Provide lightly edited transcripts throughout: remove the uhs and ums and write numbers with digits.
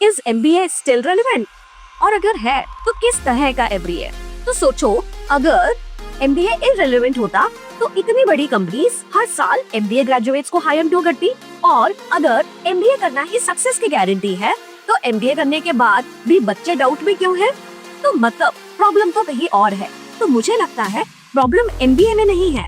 Is MBA still relevant? और अगर है तो किस तरह का एमबीए? तो सोचो, अगर एमबीए इररिलेवेंट होता तो इतनी बड़ी कंपनीज हर साल एमबीए ग्रेजुएट्स को हायर क्यों करती? और अगर एमबीए करना ही सक्सेस की गारंटी है तो एमबीए करने के बाद भी बच्चे डाउट में क्यों है? तो मतलब प्रॉब्लम तो कहीं और है। तो मुझे लगता है प्रॉब्लम एमबीए में नहीं है,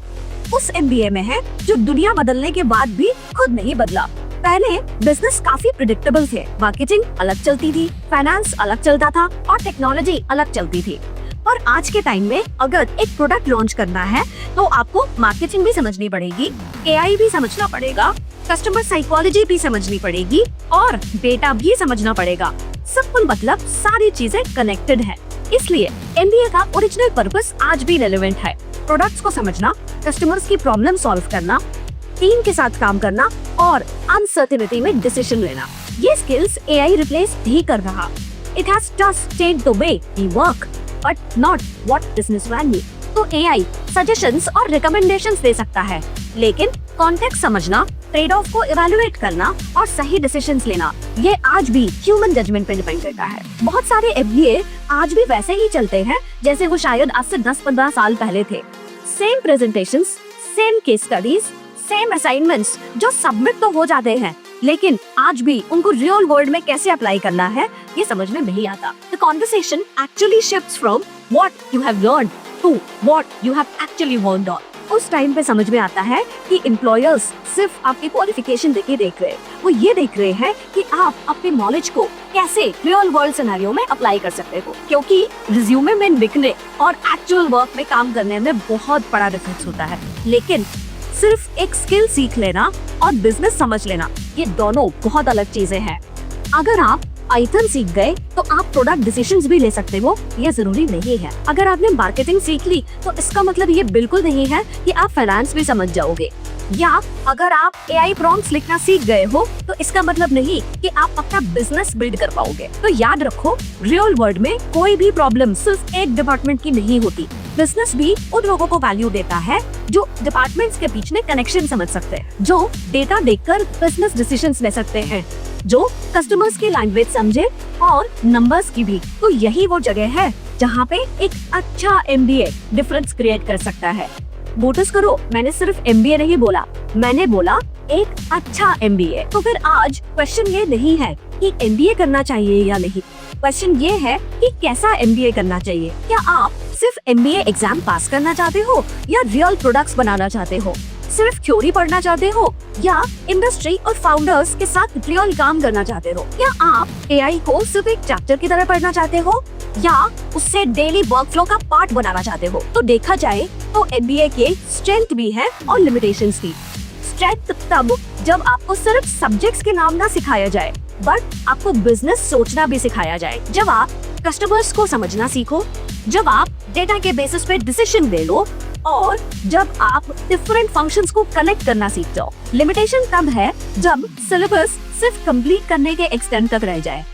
उस एमबीए में है जो दुनिया बदलने के बाद भी खुद नहीं बदला। पहले बिजनेस काफी प्रिडिक्टेबल थे, मार्केटिंग अलग चलती थी, फाइनेंस अलग चलता था और टेक्नोलॉजी अलग चलती थी। पर आज के टाइम में अगर एक प्रोडक्ट लॉन्च करना है तो आपको मार्केटिंग भी समझनी पड़ेगी, एआई भी समझना पड़ेगा, कस्टमर साइकोलॉजी भी समझनी पड़ेगी और डेटा भी समझना पड़ेगा। सिंपल मतलब सारी चीजें कनेक्टेड है। इसलिए एमबीए का ओरिजिनल पर्पस आज भी रेलेवेंट है। प्रोडक्ट्स को समझना, कस्टमर्स की प्रॉब्लम सॉल्व करना, टीम के साथ काम करना और अनसर्टेनिटी में डिसीजन लेना। ये स्किल्स एआई रिप्लेस नहीं कर रहा। It has just changed the way we work but not what businessman need. तो एआई सजेशंस और रिकमेंडेशंस दे सकता है, लेकिन कॉन्टेक्स्ट समझना, ट्रेड ऑफ को इवैल्यूएट करना और सही डिसीजंस लेना, ये आज भी ह्यूमन जजमेंट पे डिपेंड करता है। बहुत सारे एमबीए आज भी वैसे ही चलते हैं जैसे वो शायद आज से 10-15 साल पहले थे। Same presentations, same case studies, same assignments जो सबमिट तो हो जाते हैं, लेकिन आज भी उनको रियल वर्ल्ड में कैसे अप्लाई करना है ये समझ में नहीं आता। The conversation actually shifts from what you have learned to what you have actually worked on। उस टाइम पे समझ में आता है कि एम्प्लॉयर्स सिर्फ आपकी क्वालिफिकेशन देके देख रहे हैं, वो ये देख रहे हैं कि आप अपने नॉलेज को कैसे रियल वर्ल्ड सिनेरियो में अप्लाई कर सकते हो, क्योंकि रिज्यूमे में लिखने और एक्चुअल वर्क में काम करने में बहुत बड़ा डिफरेंस होता है। लेकिन सिर्फ एक स्किल सीख लेना और बिजनेस समझ लेना, ये दोनों बहुत अलग चीजें हैं। अगर आप पाइथन सीख गए तो आप प्रोडक्ट डिसीजंस भी ले सकते हो, ये जरूरी नहीं है। अगर आपने मार्केटिंग सीख ली तो इसका मतलब ये बिल्कुल नहीं है कि आप फाइनेंस भी समझ जाओगे। या अगर आप एआई प्रॉम्प्ट्स लिखना सीख गए हो तो इसका मतलब नहीं कि आप अपना बिजनेस बिल्ड कर पाओगे। तो याद रखो, रियल वर्ल्ड में कोई भी प्रॉब्लम सिर्फ एक डिपार्टमेंट की नहीं होती। बिजनेस भी उन लोगों को वैल्यू देता है जो डिपार्टमेंट्स के बीच में कनेक्शन समझ सकते हैं, जो डेटा देखकर बिजनेस डिसीजंस ले सकते हैं, जो कस्टमर्स की लैंग्वेज समझे और नंबर्स की भी। तो यही वो जगह है जहाँ पे एक अच्छा एमबीए डिफरेंस क्रिएट कर सकता है। नोटिस करो, मैंने सिर्फ एमबीए नहीं बोला, मैंने बोला एक अच्छा एमबीए। तो फिर आज क्वेश्चन ये नहीं है कि एमबीए करना चाहिए या नहीं, क्वेश्चन ये है कि कैसा एमबीए करना चाहिए। क्या आप सिर्फ एमबीए एग्जाम पास करना चाहते हो या रियल प्रोडक्ट्स बनाना चाहते हो? सिर्फ थ्योरी पढ़ना चाहते हो या इंडस्ट्री और फाउंडर्स के साथ रियल काम करना चाहते हो? क्या आप एआई को सिर्फ एक चैप्टर की तरह पढ़ना चाहते हो या उससे डेली वर्कफ्लो का पार्ट बनाना चाहते हो? तो देखा जाए तो एमबीए के स्ट्रेंथ भी है और लिमिटेशंस भी। स्ट्रेंथ तब जब आपको सिर्फ सब्जेक्ट्स के नाम ना सिखाया जाए, बट आपको बिजनेस सोचना भी सिखाया जाए। जब आप कस्टमर्स को समझना सीखो, जब आप डेटा के बेसिस पे डिसीजन ले लो और जब आप डिफरेंट फंक्शंस को कनेक्ट करना सीख जाओ। लिमिटेशन तब है जब सिलेबस सिर्फ कंप्लीट करने के एक्सटेंड तक रह जाए।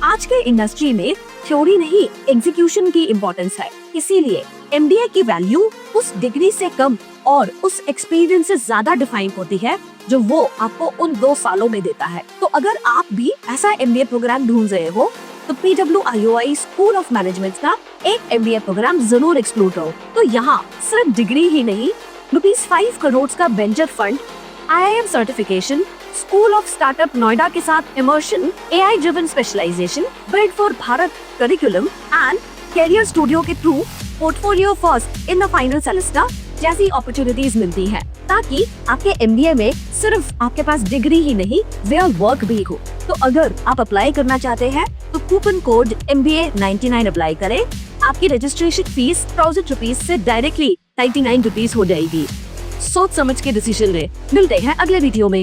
आज के इंडस्ट्री में थ्योरी नहीं, एग्जीक्यूशन की इम्पोर्टेंस है। इसीलिए एमबीए की वैल्यू उस डिग्री से कम और उस एक्सपीरियंस से ज्यादा डिफाइन होती है जो वो आपको उन 2 सालों में देता है। तो अगर आप भी ऐसा एमबीए प्रोग्राम ढूंढ रहे हो तो PWIOI स्कूल ऑफ मैनेजमेंट का एक एमबीए प्रोग्राम जरूर एक्सप्लोर करो। तो यहाँ सिर्फ डिग्री ही नहीं, ₹5 करोड़ का venture fund, IIM certification, school of startup Noida के साथ immersion, AI driven specialization, build for Bharat curriculum and career studio के through portfolio first in the final semester जैसी अपॉर्चुनिटीज मिलती है, ताकि आपके एमबीए में सिर्फ आपके पास डिग्री ही नहीं, रियल वर्क भी हो। तो अगर आप अप्लाई करना चाहते हैं तो कूपन कोड MBA99 अप्लाई करें। आपकी रजिस्ट्रेशन फीस ₹1000 से डायरेक्टली ₹99 हो जाएगी। सोच समझ के डिसीजन ले। मिलते हैं अगले वीडियो में।